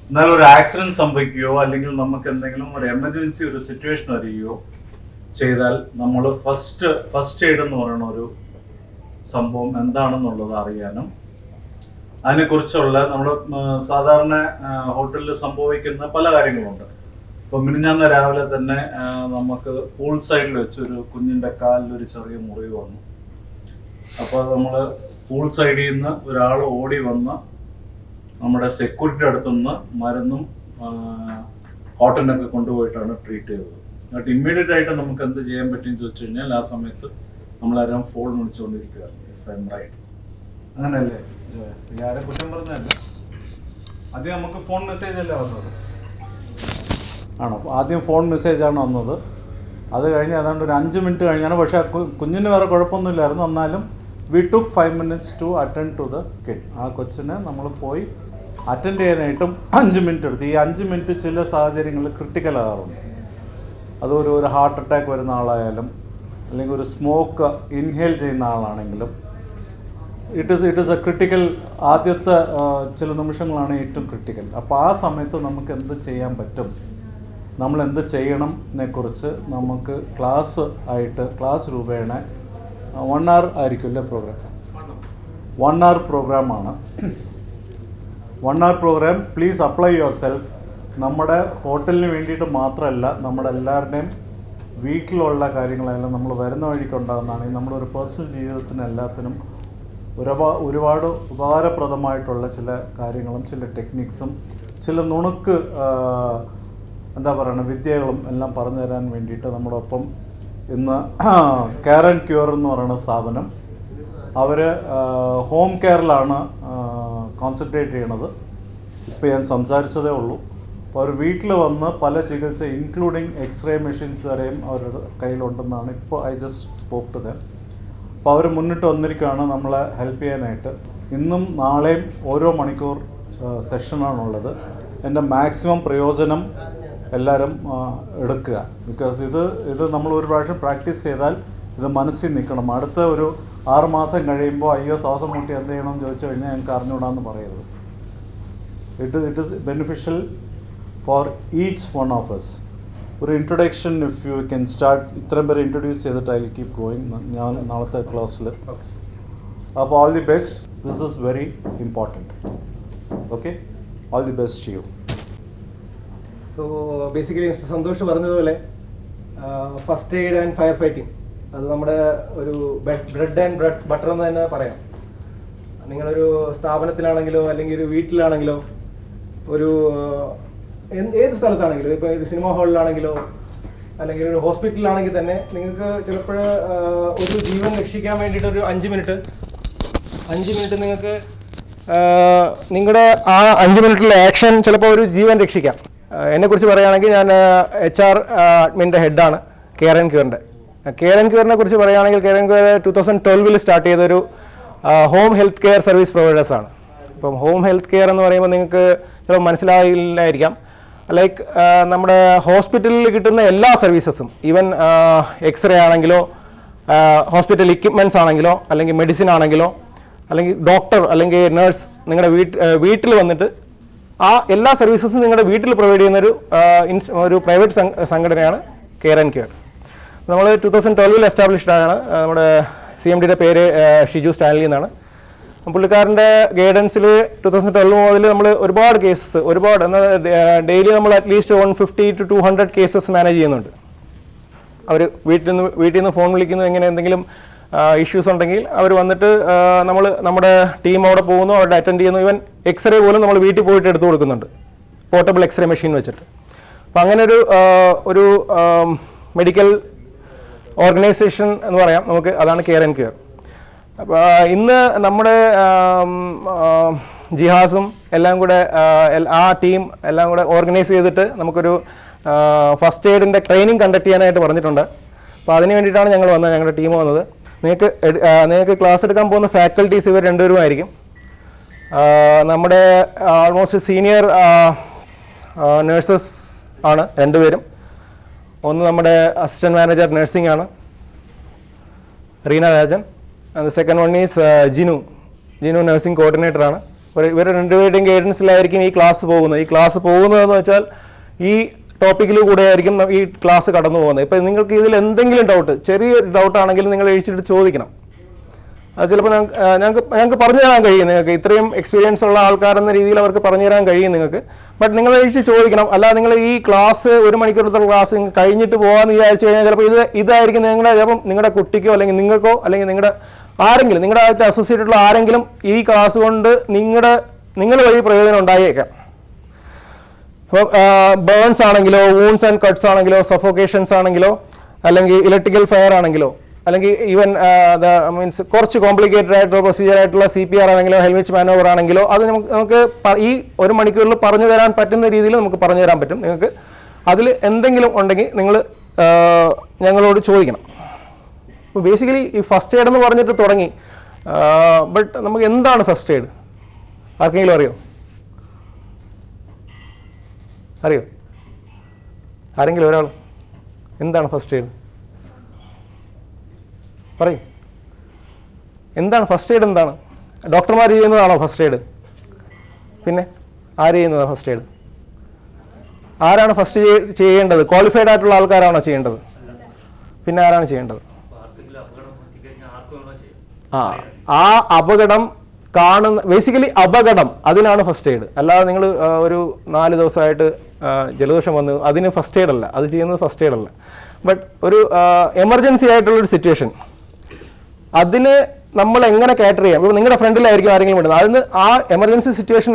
എന്നാൽ ഒരു ആക്സിഡന്റ് സംഭവിക്കുകയോ അല്ലെങ്കിൽ നമുക്ക് എന്തെങ്കിലും ഒരു എമർജൻസി ഒരു സിറ്റുവേഷൻ വരികയോ ചെയ്താൽ നമ്മൾ ഫസ്റ്റ് എയ്ഡ് എന്ന് പറയുന്ന ഒരു സംഭവം എന്താണെന്നുള്ളത് അറിയാനും അതിനെക്കുറിച്ചുള്ള നമ്മൾ സാധാരണ ഹോട്ടലിൽ സംഭവിക്കുന്ന പല കാര്യങ്ങളുണ്ട്. ഇപ്പം മിനിഞ്ഞാന്ന് രാവിലെ തന്നെ നമുക്ക് പൂൾ സൈഡിൽ വെച്ച് ഒരു കുഞ്ഞിൻ്റെ കാലിൽ ഒരു ചെറിയ മുറിവ് വന്നു. അപ്പോൾ നമ്മൾ പൂൾ സൈഡിൽ നിന്ന് ഒരാൾ ഓടി വന്ന് നമ്മുടെ സെക്യൂരിറ്റി അടുത്തുനിന്ന് മരുന്നും കോട്ടനൊക്കെ കൊണ്ടുപോയിട്ടാണ് ട്രീറ്റ് ചെയ്തത്. എന്നിട്ട് ഇമ്മീഡിയറ്റ് ആയിട്ട് നമുക്ക് എന്ത് ചെയ്യാൻ പറ്റുമെന്ന് ചോദിച്ചു കഴിഞ്ഞാൽ ആ സമയത്ത് നമ്മളാരും ഫോൺ വിളിച്ചുകൊണ്ടിരിക്കുകയായിരുന്നു. ഇഫ് ഐ എം റൈറ്റ്, അങ്ങനെയല്ലേ? ആരെ കുറ്റം പറഞ്ഞതല്ല, ആദ്യം നമുക്ക് ഫോൺ മെസ്സേജ് അല്ലേ വന്നത്? ആണോ? ആദ്യം ഫോൺ മെസ്സേജാണ് വന്നത്. അത് കഴിഞ്ഞ് ഏതാണ്ട് ഒരു 5 മിനിറ്റ് കഴിഞ്ഞാണ്. പക്ഷേ കുഞ്ഞിന് വേറെ കുഴപ്പമൊന്നുമില്ലായിരുന്നു. എന്നാലും we took 5 minutes to attend to the kid. ആ കൊച്ചിനെ നമ്മൾ പോയി അറ്റൻഡ് ചെയ്യാനായിട്ടും 5 മിനിറ്റ് എടുത്തു. ഈ 5 മിനിറ്റ് ചില സാഹചര്യങ്ങളിൽ ക്രിട്ടിക്കൽ ആകാറുണ്ട്. അതൊരു ഹാർട്ട് അറ്റാക്ക് വരുന്ന ആളായാലും അല്ലെങ്കിൽ ഒരു സ്മോക്ക് ഇൻഹേൽ ചെയ്യുന്ന ആളാണെങ്കിലും ഇറ്റ് ഈസ് എ ക്രിട്ടിക്കൽ. ആദ്യത്തെ ചില നിമിഷങ്ങളാണ് ഏറ്റവും ക്രിട്ടിക്കൽ. അപ്പോൾ ആ സമയത്ത് നമുക്ക് എന്ത് ചെയ്യാൻ പറ്റും, നമ്മൾ എന്ത് ചെയ്യണമെന്നെക്കുറിച്ച് നമുക്ക് ക്ലാസ് രൂപേണ 1 hour ആയിരിക്കുമല്ലേ പ്രോഗ്രാം? 1 hour പ്രോഗ്രാമാണ്. 1 hour programme. Please apply yourself. നമ്മുടെ ഹോട്ടലിന് വേണ്ടിയിട്ട് മാത്രമല്ല, നമ്മുടെ എല്ലാവരുടെയും വീട്ടിലുള്ള കാര്യങ്ങളെല്ലാം നമ്മൾ വരുന്ന വഴിക്കുണ്ടാകുന്നതാണെങ്കിൽ നമ്മുടെ ഒരു പേഴ്സണൽ ജീവിതത്തിന് എല്ലാത്തിനും ഒരുപാട് ഉപകാരപ്രദമായിട്ടുള്ള ചില കാര്യങ്ങളും ചില ടെക്നിക്സും ചില നുണുക്ക് എന്താ പറയുക വിദ്യകളും എല്ലാം പറഞ്ഞു തരാൻ വേണ്ടിയിട്ട് നമ്മുടെ ഒപ്പം ഇന്ന് കെയർ ആൻഡ് ക്യൂർ എന്ന് പറയുന്ന സ്ഥാപനം, അവർ ഹോം കെയറിലാണ് കോൺസെൻട്രേറ്റ് ചെയ്യണത്. ഇപ്പോൾ ഞാൻ സംസാരിച്ചതേ ഉള്ളൂ. അപ്പോൾ അവർ വീട്ടിൽ വന്ന് പല ചികിത്സ ഇൻക്ലൂഡിങ് എക്സ്റേ മെഷീൻസ് വരെയും അവരുടെ കയ്യിലുണ്ടെന്നാണ് ഇപ്പോൾ I just spoke to them. അപ്പോൾ അവർ മുന്നിട്ട് വന്നിരിക്കുകയാണ് നമ്മളെ ഹെൽപ്പ് ചെയ്യാനായിട്ട്. ഇന്നും നാളെയും ഓരോ മണിക്കൂർ സെഷനാണുള്ളത്. എൻ്റെ മാക്സിമം പ്രയോജനം എല്ലാവരും എടുക്കുക. ബിക്കോസ് ഇത് നമ്മൾ ഒരു പ്രാവശ്യം പ്രാക്ടീസ് ചെയ്താൽ ഇത് മനസ്സിൽ നിൽക്കണം. അടുത്ത ഒരു 6 മാസം കഴിയുമ്പോൾ അയ്യോ ശ്വാസം മുട്ടി എന്ത് ചെയ്യണമെന്ന് ചോദിച്ചു കഴിഞ്ഞാൽ ഞങ്ങൾക്ക് അറിഞ്ഞുകൂടാന്ന് പറയരുത്. It is beneficial for each one of us. ഒരു introduction if you can start. ഇത്രയും പേരെ ഇൻട്രൊഡ്യൂസ് ചെയ്തിട്ട് ഐ വിൽ കീപ് ഗോയിങ് ഞാൻ നാളത്തെ ക്ലാസ്സിൽ. അപ്പോൾ all the best. This is very important. Okay, all the best to you. So basically mister Santhosh പറഞ്ഞതുപോലെ first aid and fire fighting അത് നമ്മുടെ ഒരു ബ്രെഡ് ആൻഡ് ബട്ടർ എന്ന് തന്നെ പറയാം. നിങ്ങളൊരു സ്ഥാപനത്തിലാണെങ്കിലോ അല്ലെങ്കിൽ ഒരു വീട്ടിലാണെങ്കിലോ ഒരു ഏത് സ്ഥലത്താണെങ്കിലും, ഇപ്പോൾ ഒരു സിനിമ ഹാളിലാണെങ്കിലോ അല്ലെങ്കിൽ ഒരു ഹോസ്പിറ്റലിലാണെങ്കിൽ തന്നെ നിങ്ങൾക്ക് ചിലപ്പോൾ ഒരു ജീവൻ രക്ഷിക്കാൻ വേണ്ടിയിട്ട് ഒരു 5 മിനിറ്റ് നിങ്ങൾക്ക് നിങ്ങളുടെ ആ 5 മിനിറ്റിലെ ആക്ഷൻ ചിലപ്പോൾ ഒരു ജീവൻ രക്ഷിക്കാം. എന്നെക്കുറിച്ച് പറയുകയാണെങ്കിൽ ഞാൻ HR അഡ്മിൻ്റെ ഹെഡാണ് കെയർ ആൻഡ് ക്യൂറിൻ്റെ. കെയർ ആൻഡ് ക്യൂറിനെ കുറിച്ച് പറയുകയാണെങ്കിൽ കെയർ ആൻഡ് ക്യൂർ 2012 സ്റ്റാർട്ട് ചെയ്തൊരു ഹോം ഹെൽത്ത് കെയർ സർവീസ് പ്രൊവൈഡേഴ്സാണ്. ഇപ്പം ഹോം ഹെൽത്ത് കെയർ എന്ന് പറയുമ്പോൾ നിങ്ങൾക്ക് ചിലപ്പോൾ മനസ്സിലായില്ലായിരിക്കാം. ലൈക്ക് നമ്മുടെ ഹോസ്പിറ്റലിൽ കിട്ടുന്ന എല്ലാ സർവീസസും, ഈവൻ എക്സ്റേ ആണെങ്കിലോ ഹോസ്പിറ്റൽ ഇക്വിപ്മെൻറ്റ്സ് ആണെങ്കിലോ അല്ലെങ്കിൽ മെഡിസിൻ ആണെങ്കിലോ അല്ലെങ്കിൽ ഡോക്ടർ അല്ലെങ്കിൽ നേഴ്സ് നിങ്ങളുടെ വീട്ടിൽ വന്നിട്ട് ആ എല്ലാ സർവീസസും നിങ്ങളുടെ വീട്ടിൽ പ്രൊവൈഡ് ചെയ്യുന്നൊരു ഒരു പ്രൈവറ്റ് സംഘടനയാണ് കെയർ ആൻഡ് ക്യൂർ. നമ്മൾ 2012 എസ്റ്റാബ്ലിഷ്ഡ് ആണ്. നമ്മുടെ CMDയുടെ പേര് ഷിജു സ്റ്റാൻലി എന്നാണ്. പുള്ളിക്കാരൻ്റെ ഗൈഡൻസിൽ 2012 മുതൽ നമ്മൾ ഒരുപാട് കേസസ് എന്നാൽ ഡെയിലി നമ്മൾ അറ്റ്ലീസ്റ്റ് 150 to 200 കേസസ് മാനേജ് ചെയ്യുന്നുണ്ട്. അവർ വീട്ടിൽ നിന്ന് ഫോൺ വിളിക്കുന്നു, എങ്ങനെ എന്തെങ്കിലും ഇഷ്യൂസ് ഉണ്ടെങ്കിൽ അവർ വന്നിട്ട് നമ്മുടെ ടീം അവിടെ പോകുന്നു, അവിടെ അറ്റൻഡ് ചെയ്യുന്നു. ഈവൻ എക്സ്റേ പോലും നമ്മൾ വീട്ടിൽ പോയിട്ട് എടുത്തു കൊടുക്കുന്നുണ്ട്, പോർട്ടബിൾ എക്സ്റേ മെഷീൻ വെച്ചിട്ട്. അപ്പോൾ അങ്ങനെ ഒരു മെഡിക്കൽ ഓർഗനൈസേഷൻ എന്ന് പറയാം നമുക്ക്. അതാണ് കെയർ ആൻഡ് ക്യൂർ. അപ്പോൾ ഇന്ന് നമ്മുടെ ജിഹാസും എല്ലാം കൂടെ ആ ടീം എല്ലാം കൂടെ ഓർഗനൈസ് ചെയ്തിട്ട് നമുക്കൊരു ഫസ്റ്റ് എയ്ഡിൻ്റെ ട്രെയിനിങ് കണ്ടക്ട് ചെയ്യാനായിട്ട് പറഞ്ഞിട്ടുണ്ട്. അപ്പോൾ അതിന് വേണ്ടിയിട്ടാണ് ഞങ്ങളുടെ ടീം വന്നത്. നിങ്ങൾക്ക് ക്ലാസ് എടുക്കാൻ പോകുന്ന ഫാക്കൽറ്റീസ് ഇവർ 2 പേരുമായിരിക്കും. നമ്മുടെ ഓൾമോസ്റ്റ് സീനിയർ നേഴ്സസ് ആണ് 2 പേരും. ഒന്ന് നമ്മുടെ അസിസ്റ്റൻറ്റ് മാനേജർ നഴ്സിംഗ് ആണ് Reena Rajan. And the second one is Jinu nursing coordinator ആണ്. ഇവർ രണ്ടുപേരുടെയും ഗൈഡൻസിലായിരിക്കും ഈ ക്ലാസ് പോകുന്നത്. ഈ ക്ലാസ് പോകുന്നതെന്ന് വെച്ചാൽ ഈ ടോപ്പിക്കിൽ കൂടെ ആയിരിക്കും ഈ ക്ലാസ് കടന്നു പോകുന്നത്. ഇപ്പം നിങ്ങൾക്ക് ഇതിൽ എന്തെങ്കിലും ഡൗട്ട്, ചെറിയ ഡൗട്ടാണെങ്കിലും നിങ്ങൾ എഴുതിയിട്ട് ചോദിക്കണം. അത് ചിലപ്പോൾ ഞങ്ങൾക്ക് പറഞ്ഞു തരാൻ കഴിയും. നിങ്ങൾക്ക് ഇത്രയും എക്സ്പീരിയൻസ് ഉള്ള ആൾക്കാരെന്ന രീതിയിൽ അവർക്ക് പറഞ്ഞു തരാൻ കഴിയും നിങ്ങൾക്ക്. ബട്ട് നിങ്ങൾ എഴുതി ചോദിക്കണം. അല്ലാതെ നിങ്ങൾ ഈ ക്ലാസ് 1 മണിക്കൂറത്തുള്ള ക്ലാസ് കഴിഞ്ഞിട്ട് പോകാമെന്ന് വിചാരിച്ചു കഴിഞ്ഞാൽ ചിലപ്പോൾ ഇതായിരിക്കും ചിലപ്പം നിങ്ങളുടെ കുട്ടിക്കോ അല്ലെങ്കിൽ നിങ്ങൾക്കോ അല്ലെങ്കിൽ നിങ്ങളുടെ ആരെങ്കിലും നിങ്ങളുടെ ആയിട്ട് അസോസിയേറ്റ് ഉള്ള ആരെങ്കിലും ഈ ക്ലാസ് കൊണ്ട് നിങ്ങൾ വഴി പ്രയോജനം ഉണ്ടായേക്കാം. അപ്പോൾ ബേൺസ് ആണെങ്കിലോ, വൂൺസ് ആൻഡ് കട്ട്സ് ആണെങ്കിലോ, സഫോക്കേഷൻസ് ആണെങ്കിലോ, അല്ലെങ്കിൽ ഇലക്ട്രിക്കൽ ഫയർ ആണെങ്കിലോ, അല്ലെങ്കിൽ ഈവൻ മീൻസ് കുറച്ച് കോംപ്ലിക്കേറ്റഡ് ആയിട്ടുള്ള പ്രൊസീജിയർ ആയിട്ടുള്ള CPR ആണെങ്കിലോ, ഹെൽമെറ്റ് മാനോവർ ആണെങ്കിലോ, അത് നമുക്ക് ഈ 1 മണിക്കൂറിൽ പറഞ്ഞു തരാൻ പറ്റുന്ന രീതിയിൽ നമുക്ക് പറഞ്ഞു തരാൻ പറ്റും. നിങ്ങൾക്ക് അതിൽ എന്തെങ്കിലും ഉണ്ടെങ്കിൽ നിങ്ങൾ ഞങ്ങളോട് ചോദിക്കണം. അപ്പോൾ ബേസിക്കലി ഈ ഫസ്റ്റ് എയ്ഡ് എന്ന് പറഞ്ഞിട്ട് തുടങ്ങി. ബട്ട് നമുക്ക് എന്താണ് ഫസ്റ്റ് എയ്ഡ്? ആർക്കെങ്കിലും അറിയോ? ആരെങ്കിലും ഒരാൾ എന്താണ് ഫസ്റ്റ് എയ്ഡ് പറയും? എന്താണ് ഫസ്റ്റ് എയ്ഡ്? എന്താണ്? ഡോക്ടർമാർ ചെയ്യുന്നതാണോ ഫസ്റ്റ് എയ്ഡ്? പിന്നെ ആര് ചെയ്യുന്നതാണ് ഫസ്റ്റ് എയ്ഡ്? ആരാണ് ഫസ്റ്റ് ചെയ്യേണ്ടത്? ക്വാളിഫൈഡ് ആയിട്ടുള്ള ആൾക്കാരാണോ ചെയ്യേണ്ടത്? പിന്നെ ആരാണ് ചെയ്യേണ്ടത്? ആ അപകടം കാണുന്ന, ബേസിക്കലി അപകടം, അതിനാണ് ഫസ്റ്റ് എയ്ഡ്. അല്ലാതെ നിങ്ങൾ ഒരു 4 ദിവസമായിട്ട് ജലദോഷം വന്നു അതിന് ഫസ്റ്റ് എയ്ഡ് അല്ല, അത് ചെയ്യുന്നത് ഫസ്റ്റ് എയ്ഡ് അല്ല. ബട്ട് ഒരു എമർജൻസി ആയിട്ടുള്ളൊരു സിറ്റുവേഷൻ, അതിന് നമ്മൾ എങ്ങനെ കാറ്റർ ചെയ്യാം? ഇപ്പോൾ നിങ്ങളുടെ ഫ്രണ്ടിലായിരിക്കും ആരെങ്കിലും വിടുന്നത്, അതിന് ആ എമർജൻസി സിറ്റുവേഷൻ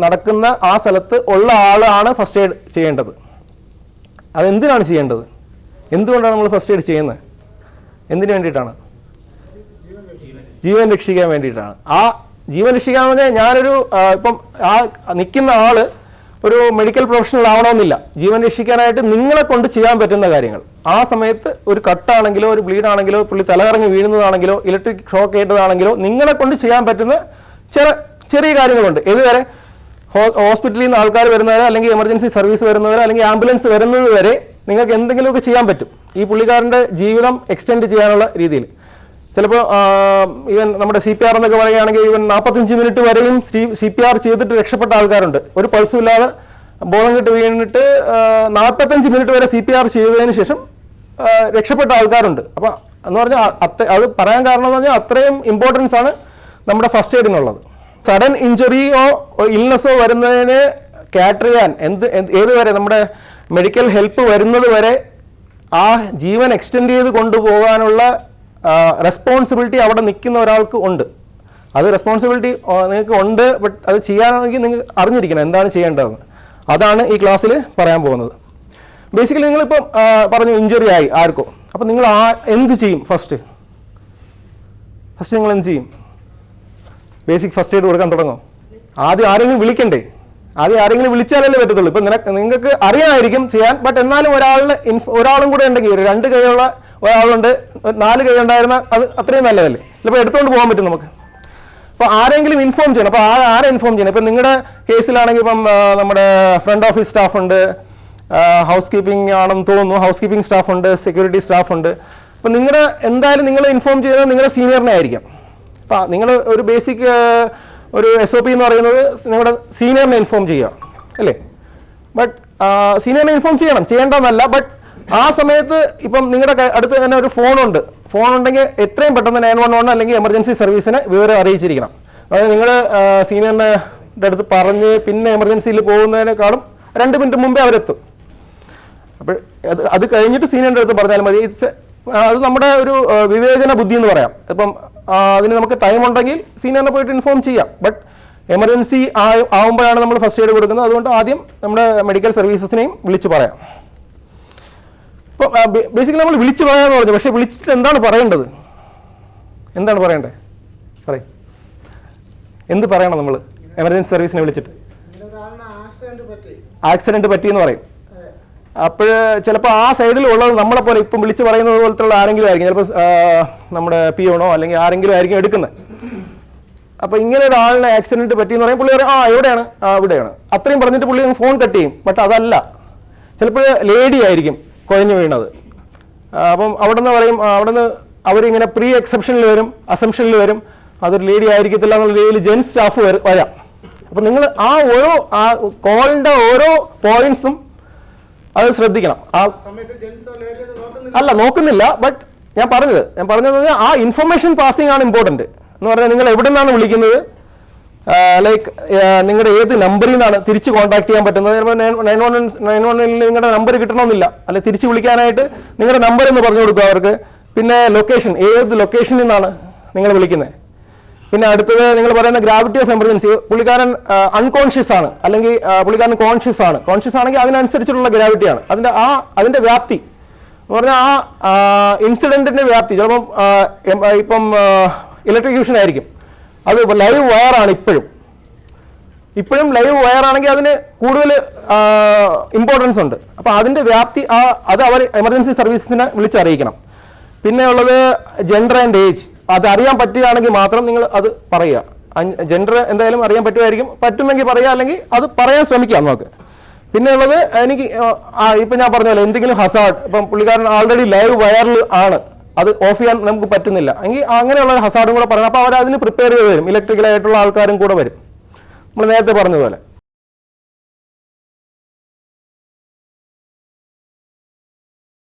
നടക്കുന്ന ആ സ്ഥലത്ത് ഉള്ള ആളാണ് ഫസ്റ്റ് എയ്ഡ് ചെയ്യേണ്ടത്. അതെന്തിനാണ് ചെയ്യേണ്ടത്? എന്തുകൊണ്ടാണ് നമ്മൾ ഫസ്റ്റ് എയ്ഡ് ചെയ്യുന്നത്? എന്തിനു വേണ്ടിയിട്ടാണ്? ജീവൻ രക്ഷിക്കാൻ വേണ്ടിയിട്ടാണ്. ആ ജീവൻ രക്ഷിക്കാന്ന് പറഞ്ഞാൽ ഞാനൊരു ഇപ്പം ആ നിൽക്കുന്ന ആള് ഒരു മെഡിക്കൽ പ്രൊഫഷണൽ ആവണമെന്നില്ല. ജീവൻ രക്ഷിക്കാനായിട്ട് നിങ്ങളെ കൊണ്ട് ചെയ്യാൻ പറ്റുന്ന കാര്യങ്ങൾ, ആ സമയത്ത് ഒരു കട്ടാണെങ്കിലോ, ഒരു ബ്ലീഡ് ആണെങ്കിലോ, പുള്ളി തലകറങ്ങി വീഴുന്നതാണെങ്കിലോ, ഇലക്ട്രിക് ഷോക്ക് ഏറ്റതാണെങ്കിലോ, നിങ്ങളെ കൊണ്ട് ചെയ്യാൻ പറ്റുന്ന ചെറിയ കാര്യങ്ങളുണ്ട്. ഇതുവരെ ഹോസ്പിറ്റലിൽ നിന്ന് ആൾക്കാർ വരുന്നവരെ, അല്ലെങ്കിൽ എമർജൻസി സർവീസ് വരുന്നവരെ, അല്ലെങ്കിൽ ആംബുലൻസ് വരുന്നത് വരെ നിങ്ങൾക്ക് എന്തെങ്കിലുമൊക്കെ ചെയ്യാൻ പറ്റും ഈ പുള്ളിക്കാരൻ്റെ ജീവിതം എക്സ്റ്റെൻഡ് ചെയ്യാനുള്ള രീതിയിൽ. ചിലപ്പോൾ ഈവൻ നമ്മുടെ CPR എന്നൊക്കെ പറയുകയാണെങ്കിൽ ഈവൻ 45 മിനിറ്റ് വരെയും CPR ചെയ്തിട്ട് രക്ഷപ്പെട്ട ആൾക്കാരുണ്ട്. ഒരു പൾസും ഇല്ലാതെ ബോധം കെട്ട് വീണിട്ട് 45 മിനിറ്റ് വരെ CPR ചെയ്തതിന് ശേഷം രക്ഷപ്പെട്ട ആൾക്കാരുണ്ട്. അപ്പോൾ എന്ന് പറഞ്ഞാൽ അത് പറയാൻ കാരണം എന്ന് പറഞ്ഞാൽ അത്രയും ഇമ്പോർട്ടൻസ് ആണ് നമ്മുടെ ഫസ്റ്റ് എയ്ഡിനുള്ളത്. സഡൻ ഇഞ്ചുറിയോ ഇൽനെസ്സോ വരുന്നതിന് കാറ്റർ ചെയ്യാൻ ഏതുവരെ നമ്മുടെ മെഡിക്കൽ ഹെൽപ്പ് വരുന്നത് വരെ ആ ജീവൻ എക്സ്റ്റെൻഡ് ചെയ്ത് കൊണ്ടുപോകാനുള്ള റെസ്പോൺസിബിലിറ്റി അവിടെ നിൽക്കുന്ന ഒരാൾക്ക് ഉണ്ട്. അത് റെസ്പോൺസിബിലിറ്റി നിങ്ങൾക്ക് ഉണ്ട്. ബട്ട് അത് ചെയ്യാനാണെങ്കിൽ നിങ്ങൾ അറിഞ്ഞിരിക്കണം എന്താണ് ചെയ്യേണ്ടതെന്ന്. അതാണ് ഈ ക്ലാസ്സിൽ പറയാൻ പോകുന്നത്. ബേസിക്കലി നിങ്ങളിപ്പം പറഞ്ഞു ഇഞ്ചുറി ആയി ആർക്കോ, അപ്പം നിങ്ങൾ എന്ത് ചെയ്യും? ഫസ്റ്റ് നിങ്ങൾ എന്ത് ചെയ്യും? ബേസിക് ഫസ്റ്റ് എയ്ഡ് കൊടുക്കാൻ തുടങ്ങും. ആദ്യം ആരെങ്കിലും വിളിക്കണ്ടേ? ആദ്യം ആരെങ്കിലും വിളിച്ചാലല്ലേ പറ്റത്തുള്ളൂ. ഇപ്പം നിങ്ങൾക്ക് അറിയാമായിരിക്കും ചെയ്യാൻ. ബട്ട് എന്നാലും ഒരാളും കൂടെ ഉണ്ടെങ്കിൽ, 2 കൈയുള്ള ഒരാളുണ്ട്, 4 കൈ ഉണ്ടായിരുന്ന അത് അത്രയും നല്ലതല്ലേ? ചിലപ്പോൾ എടുത്തുകൊണ്ട് പോകാൻ പറ്റും നമുക്ക്. അപ്പോൾ ആരെങ്കിലും ഇൻഫോം ചെയ്യണം. അപ്പോൾ ആരെ ഇൻഫോം ചെയ്യണം? ഇപ്പം നിങ്ങളുടെ കേസിലാണെങ്കിൽ ഇപ്പം നമ്മുടെ ഫ്രണ്ട് ഓഫീസ് സ്റ്റാഫ് ഉണ്ട്, ഹൗസ് കീപ്പിംഗ് ആണെന്ന് തോന്നുന്നു, ഹൗസ് കീപ്പിംഗ് സ്റ്റാഫ് ഉണ്ട്, സെക്യൂരിറ്റി സ്റ്റാഫ് ഉണ്ട്. അപ്പം എന്തായാലും നിങ്ങൾ ഇൻഫോം ചെയ്യുന്നത് നിങ്ങളുടെ സീനിയറിനെ ആയിരിക്കാം. അപ്പം നിങ്ങൾ ഒരു ബേസിക് ഒരു SOP എന്ന് പറയുന്നത് നിങ്ങളുടെ സീനിയറിനെ ഇൻഫോം ചെയ്യുക അല്ലേ? ബട്ട് സീനിയറിനെ ഇൻഫോം ചെയ്യേണ്ടതെന്നല്ല. ബട്ട് ആ സമയത്ത് ഇപ്പം നിങ്ങളുടെ അടുത്ത് തന്നെ ഒരു ഫോൺ ഉണ്ടെങ്കിൽ എത്രയും പെട്ടെന്ന് 911 അല്ലെങ്കിൽ എമർജൻസി സർവീസിനെ വിവരം അറിയിച്ചിരിക്കണം. അതായത് നിങ്ങൾ സീനിയറിൻ്റെ അടുത്ത് പറഞ്ഞ് പിന്നെ എമർജൻസിയിൽ പോകുന്നതിനേക്കാളും 2 മിനിറ്റ് മുമ്പേ അവരെത്തും. അപ്പോൾ അത് കഴിഞ്ഞിട്ട് സീനിയറിൻ്റെ അടുത്ത് പറഞ്ഞാൽ മതി. അത് നമ്മുടെ ഒരു വിവേചന ബുദ്ധി എന്ന് പറയാം. ഇപ്പം അതിന് നമുക്ക് ടൈം ഉണ്ടെങ്കിൽ സീനിയറിനെ പോയിട്ട് ഇൻഫോം ചെയ്യാം. ബട്ട് എമർജൻസി ആവുമ്പോഴാണ് നമ്മൾ ഫസ്റ്റ് എയ്ഡ് കൊടുക്കുന്നത്. അതുകൊണ്ട് ആദ്യം നമ്മുടെ മെഡിക്കൽ സർവീസസിനെയും വിളിച്ച് പറയാം. ഇപ്പോൾ ബേസിക്കലി നമ്മൾ വിളിച്ച് പറയാമെന്ന് പറഞ്ഞു. പക്ഷേ വിളിച്ചിട്ട് എന്താണ് പറയേണ്ടത്? എന്താണ് പറയേണ്ടത്? പറയും. എന്ത് പറയണം നമ്മൾ എമർജൻസി സർവീസിനെ വിളിച്ചിട്ട്? ആക്സിഡൻറ്റ് പറ്റിയെന്ന് പറയും. അപ്പോൾ ചിലപ്പോൾ ആ സൈഡിൽ ഉള്ളത് നമ്മളെപ്പോലെ ഇപ്പം വിളിച്ച് പറയുന്നത് പോലത്തുള്ള ആരെങ്കിലും ആയിരിക്കും. ചിലപ്പോൾ നമ്മുടെ പിയോണോ അല്ലെങ്കിൽ ആരെങ്കിലും ആയിരിക്കും എടുക്കുന്നത്. അപ്പോൾ ഇങ്ങനെ ഒരാളിനെ ആക്സിഡൻറ്റ് പറ്റിയെന്ന് പറയും. പുള്ളി പറയും എവിടെയാണ്? ഇവിടെയാണ്. അത്രയും പറഞ്ഞിട്ട് പുള്ളി ഫോൺ കട്ട് ചെയ്യും. ബട്ട് അതല്ല, ചിലപ്പോൾ ലേഡി ആയിരിക്കും കുഴഞ്ഞു വീണത്. അപ്പം അവിടെ നിന്ന് പറയും, അവരിങ്ങനെ പ്രീ എക്സെപ്ഷനിൽ വരും, അസംഷനിൽ വരും. അതൊരു ലേഡി ആയിരിക്കത്തില്ല എന്നുള്ള രീതിയിൽ ജെൻസ് സ്റ്റാഫ് വരാം. അപ്പോൾ നിങ്ങൾ ആ ഓരോ കോളിൻ്റെ ഓരോ പോയിന്റ്സും അത് ശ്രദ്ധിക്കണം. അല്ല നോക്കുന്നില്ല, ബട്ട് ഞാൻ പറഞ്ഞത് ആ ഇൻഫർമേഷൻ പാസിംഗ് ആണ് ഇമ്പോർട്ടൻറ്റ് എന്ന് പറഞ്ഞാൽ നിങ്ങൾ എവിടെ നിന്നാണ് വിളിക്കുന്നത്, ലൈക്ക് നിങ്ങളുടെ ഏത് നമ്പറിൽ നിന്നാണ് തിരിച്ച് കോൺടാക്ട് ചെയ്യാൻ പറ്റുന്നത്. ചിലപ്പോൾ 911 നിങ്ങളുടെ നമ്പർ കിട്ടണമെന്നില്ല, അല്ലെ തിരിച്ച് വിളിക്കാനായിട്ട് നിങ്ങളുടെ നമ്പർ എന്ന് പറഞ്ഞു കൊടുക്കുക അവർക്ക്. പിന്നെ ലൊക്കേഷൻ, ഏത് ലൊക്കേഷനിൽ നിന്നാണ് നിങ്ങൾ വിളിക്കുന്നത്. പിന്നെ അടുത്തത് നിങ്ങൾ പറയുന്ന ഗ്രാവിറ്റി ഓഫ് എമർജൻസി, പുള്ളിക്കാരൻ അൺകോൺഷ്യസ് ആണ് അല്ലെങ്കിൽ പുള്ളിക്കാരൻ കോൺഷ്യസ് ആണെങ്കിൽ അതിനനുസരിച്ചുള്ള ഗ്രാവിറ്റിയാണ് അതിൻ്റെ വ്യാപ്തി എന്ന് പറഞ്ഞാൽ ആ ഇൻസിഡൻറ്റിൻ്റെ വ്യാപ്തി. ചിലപ്പം ഇപ്പം ഇലക്ട്രിക്യൂഷൻ ആയിരിക്കും, അത് ലൈവ് വയറാണ്, ഇപ്പോഴും ലൈവ് വയറാണെങ്കിൽ അതിന് കൂടുതൽ ഇമ്പോർട്ടൻസ് ഉണ്ട്. അപ്പോൾ അതിൻ്റെ വ്യാപ്തി അത് അവർ എമർജൻസി സർവീസസിനെ വിളിച്ചറിയിക്കണം. പിന്നെ ഉള്ളത് ജെൻഡർ ആൻഡ് ഏജ്, അത് അറിയാൻ പറ്റുകയാണെങ്കിൽ മാത്രം നിങ്ങൾ അത് പറയുക. ജെൻഡർ എന്തായാലും അറിയാൻ പറ്റുമെങ്കിൽ പറയുക, അല്ലെങ്കിൽ അത് പറയാൻ ശ്രമിക്കാം നമുക്ക്. പിന്നെ ഉള്ളത് എനിക്ക് ഇപ്പം ഞാൻ പറഞ്ഞ പോലെ എന്തെങ്കിലും ഹസാർഡ്, ഇപ്പം പുള്ളിക്കാരൻ ആൾറെഡി ലൈവ് വയറിൽ ആണ്, അത് ഓഫ് ചെയ്യാൻ നമുക്ക് പറ്റുന്നില്ല എങ്കിൽ അങ്ങനെയുള്ള ഹസാർഡും കൂടെ പറയണം. അപ്പോൾ അവർ അതിന് പ്രിപ്പയർ ചെയ്ത് വരും, ഇലക്ട്രിക്കലായിട്ടുള്ള ആൾക്കാരും കൂടെ വരും, നമ്മൾ നേരത്തെ പറഞ്ഞതുപോലെ.